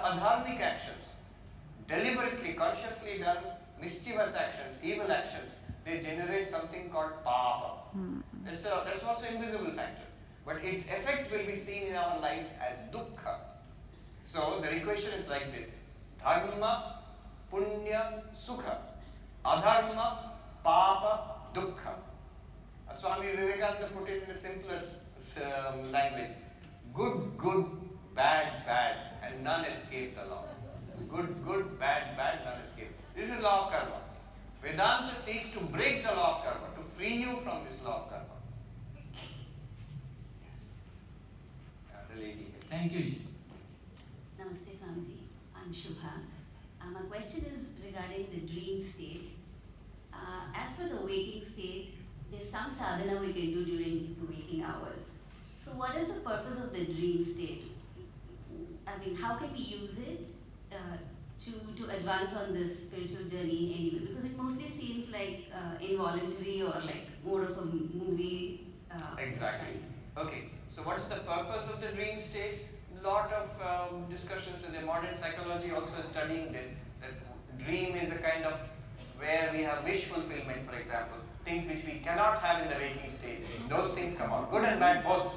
adharmic actions, deliberately, consciously done mischievous actions, evil actions, they generate something called papa. That's also invisible factor. But its effect will be seen in our lives as dukkha. So the equation is like this: dharma, punya, sukha. Adharma, papa, dukkha. Swami Vivekananda put it in a simpler language. Good, good, bad, bad, and none escape the law. Good, good, bad, bad, none escape. This is law of karma. Vedanta seeks to break the law of karma, to free you from this law of karma. Yes. The lady here. Thank you, Ji. Namaste, Swamiji. I'm Shubha. My question is regarding the dream state. As per the waking state, there's some sadhana we can do during the waking hours. So what is the purpose of the dream state? I mean, how can we use it to advance on this spiritual journey in any way? Because it mostly seems like involuntary or like more of a movie. Exactly. Okay. So what's the purpose of the dream state? Lot of discussions in the modern psychology also studying this. That dream is a kind of where we have wish fulfillment, for example, things which we cannot have in the waking state. Those things come out, good and bad both.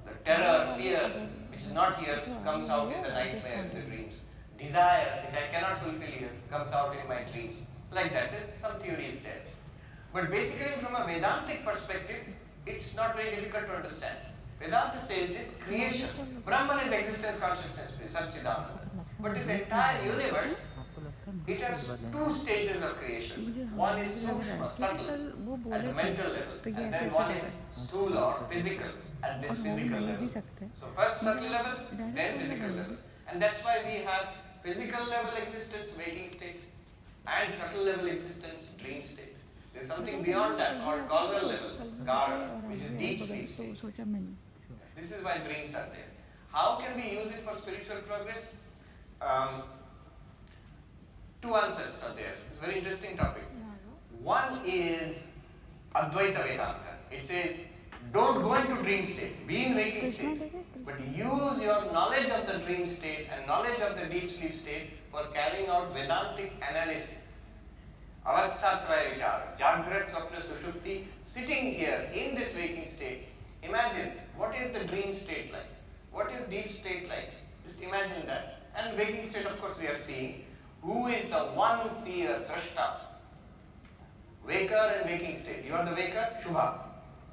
The terror, fear, which is not here, comes out in the nightmare, the dreams. Desire, which I cannot fulfill here, comes out in my dreams. Like that, some theory is there. But basically from a Vedantic perspective, it's not very difficult to understand. Vedanta says this creation, Brahman is existence, consciousness, Satchidananda. But this entire universe, it has two stages of creation. One is sukshma, subtle, at the mental level, and then one is sthula or physical, at this physical level. So first subtle level, then physical level. And that's why we have physical level existence, waking state, and subtle level existence, dream state. There's something beyond that called causal level, gara, which is deep sleep state. This is why dreams are there. How can we use it for spiritual progress? Two answers are there. It's a very interesting topic. One is Advaita Vedanta. It says, don't go into dream state, be in waking state, but use your knowledge of the dream state and knowledge of the deep sleep state for carrying out Vedantic analysis. Avasthatraya vichara, Jagrat, Swapna, Sushupti, sitting here in this waking state. Imagine, what is the dream state like? What is deep state like? Just imagine that. And waking state, of course, we are seeing. Who is the one seer, Drashta? Waker and waking state. You are the waker, Shubha.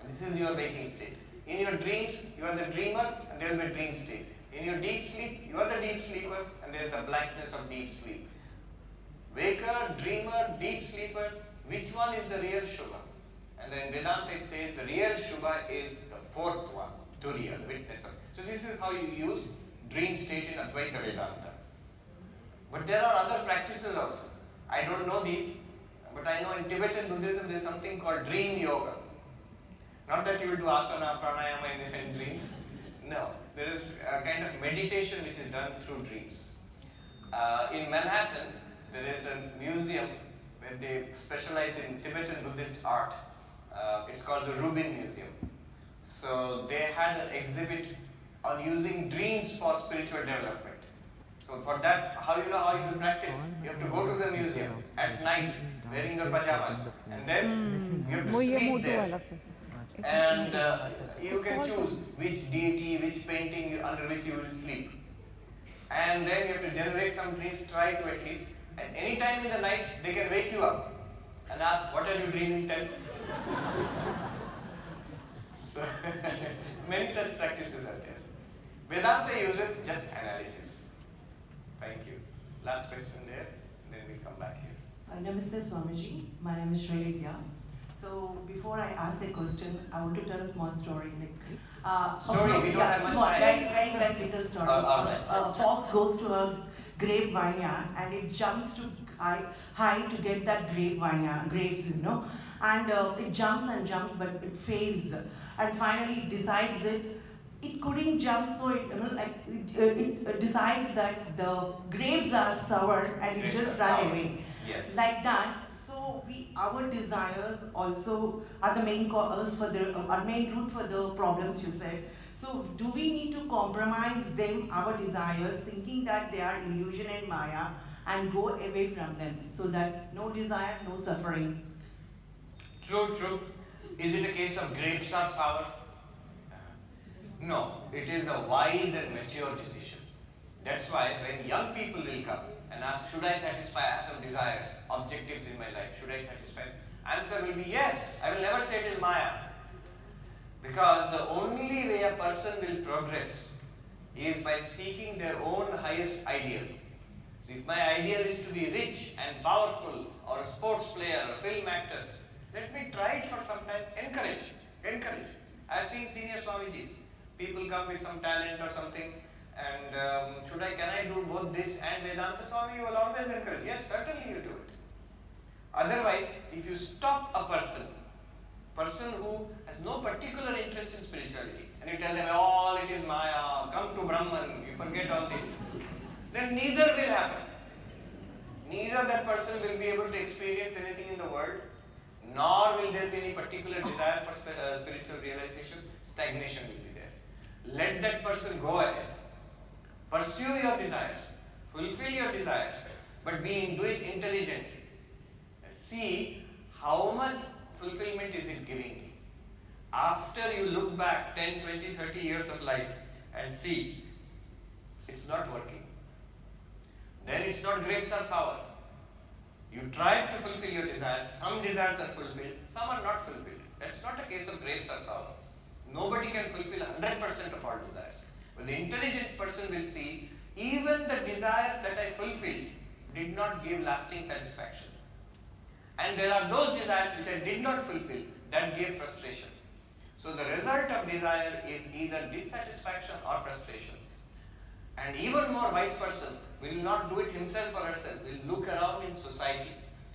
And this is your waking state. In your dreams, you are the dreamer, and there will be a dream state. In your deep sleep, you are the deep sleeper, and there is the blankness of deep sleep. Waker, dreamer, deep sleeper, which one is the real Shubha? And then Vedanta it says the real Shubha is the fourth one, Turiya, the witnesser. So this is how you use dream state in Advaita Vedanta. But there are other practices also. I don't know these, but I know in Tibetan Buddhism there is something called dream yoga. Not that you will do asana, pranayama in dreams. No, there is a kind of meditation which is done through dreams. In Manhattan, there is a museum where they specialize in Tibetan Buddhist art. It's called the Rubin Museum. So they had an exhibit on using dreams for spiritual development. So for that, how you know how you will practice? You have to go to the museum at night wearing your pajamas, and then you have to sleep there. And you can choose which deity, which painting under which you will sleep. And then you have to generate some dreams, try to at least. And any time in the night, they can wake you up and ask, what are you dreaming? Tell. So, many such practices are there. Vedanta uses just analysis. Thank you. Last question there, and then we'll come back here. Namaste Swamiji, my name is Srividya. So before I ask a question, I want to tell a small story. Story, we don't have much time. Very little story. Right. A fox goes to a grape vineyard and it jumps to high to get that grapes, and it jumps and jumps, but it fails. And finally it decides that it couldn't jump, so it decides that the grapes are sour and it just run away. Yes. Like that. So our desires also are the main cause for our main root for the problems you said. So do we need to compromise them, our desires, thinking that they are illusion and Maya, and go away from them so that no desire, no suffering? True, true. Is it a case of grapes are sour? No, it is a wise and mature decision. That's why when young people will come and ask, should I satisfy some desires, objectives in my life, should I satisfy? Answer will be yes. I will never say it is Maya. Because the only way a person will progress is by seeking their own highest ideal. So if my ideal is to be rich and powerful, or a sports player, or a film actor, let me try it for some time. Encourage. Encourage. I have seen senior Swamijis. People come with some talent or something, and can I do both this and Vedanta? Swami, you will always encourage. Yes, certainly you do it. Otherwise, if you stop a person who has no particular interest in spirituality, and you tell them all it is Maya, come to Brahman, you forget all this, then neither will happen. Neither that person will be able to experience anything in the world, nor will there be any particular desire for spiritual realization. Stagnation will be there. Let that person go ahead. Pursue your desires. Fulfill your desires. But do it intelligently. See how much fulfillment is it giving me. After you look back 10, 20, 30 years of life and see it's not working, then it's not grapes are sour. You tried to fulfill your desires. Some desires are fulfilled, some are not fulfilled. That's not a case of grapes are sour. Nobody can fulfill 100% of all desires. But the intelligent person will see even the desires that I fulfilled did not give lasting satisfaction. And there are those desires which I did not fulfill that gave frustration. So the result of desire is either dissatisfaction or frustration. And even more wise person will not do it himself or herself, will look around in society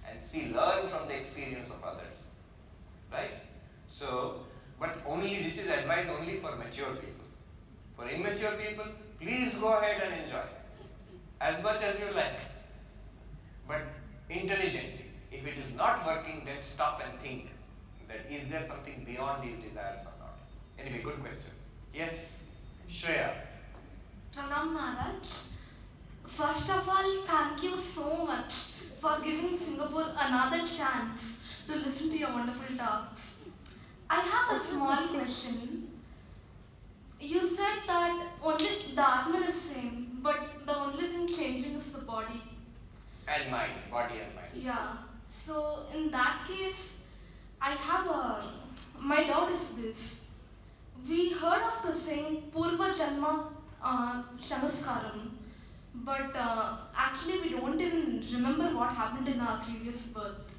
and learn from the experience of others. Right? So, but this is advice only for mature people. For immature people, please go ahead and enjoy as much as you like. But intelligently. If it is not working, then stop and think that is there something beyond these desires or not. Anyway, good question. Yes, Shreya. Pranam Maharaj. First of all, thank you so much for giving Singapore another chance to listen to your wonderful talks. I have a small question. You said that only the Atman is same, but the only thing changing is the body. And mind, body and mind. Yeah. So in that case, my doubt is this. We heard of the saying Purva Janma Shamaskaram, but actually we don't even remember what happened in our previous birth.